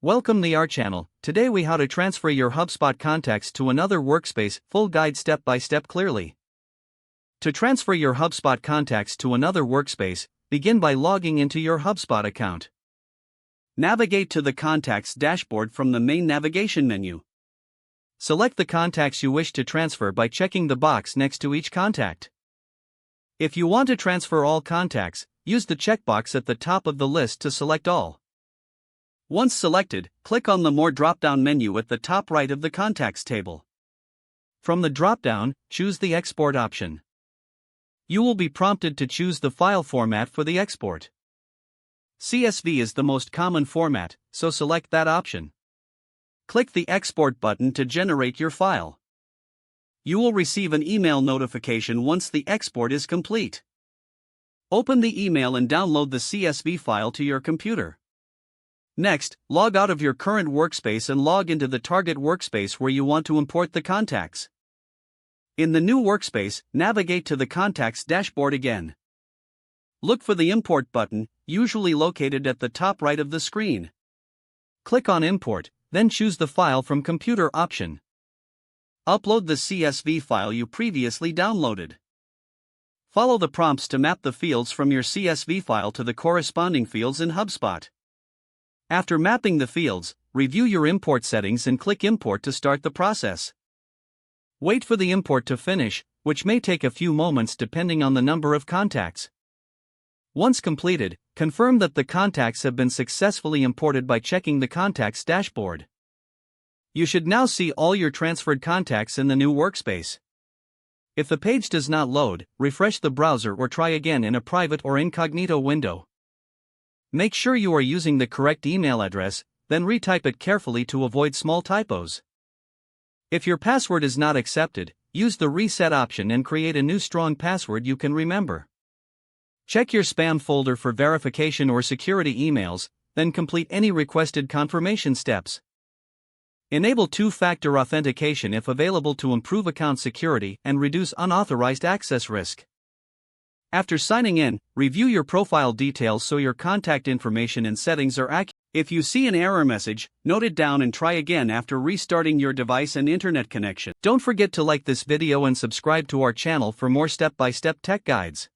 Welcome to our channel. Today we how to transfer your HubSpot contacts to another workspace, full guide step by step clearly. To transfer your HubSpot contacts to another workspace, begin by logging into your HubSpot account. Navigate to the contacts dashboard from the main navigation menu. Select the contacts you wish to transfer by checking the box next to each contact. If you want to transfer all contacts, use the checkbox at the top of the list to select all. Once selected, click on the More drop-down menu at the top right of the Contacts table. From the drop-down, choose the Export option. You will be prompted to choose the file format for the export. CSV is the most common format, so select that option. Click the Export button to generate your file. You will receive an email notification once the export is complete. Open the email and download the CSV file to your computer. Next, log out of your current workspace and log into the target workspace where you want to import the contacts. In the new workspace, navigate to the Contacts dashboard again. Look for the Import button, usually located at the top right of the screen. Click on Import, then choose the File from Computer option. Upload the CSV file you previously downloaded. Follow the prompts to map the fields from your CSV file to the corresponding fields in HubSpot. After mapping the fields, review your import settings and click Import to start the process. Wait for the import to finish, which may take a few moments depending on the number of contacts. Once completed, confirm that the contacts have been successfully imported by checking the Contacts dashboard. You should now see all your transferred contacts in the new workspace. If the page does not load, refresh the browser or try again in a private or incognito window. Make sure you are using the correct email address, then retype it carefully to avoid small typos. If your password is not accepted, use the Reset option and create a new strong password you can remember. Check your spam folder for verification or security emails, then complete any requested confirmation steps. Enable two-factor authentication if available to improve account security and reduce unauthorized access risk. After signing in, review your profile details so your contact information and settings are accurate. If you see an error message, note it down and try again after restarting your device and internet connection. Don't forget to like this video and subscribe to our channel for more step-by-step tech guides.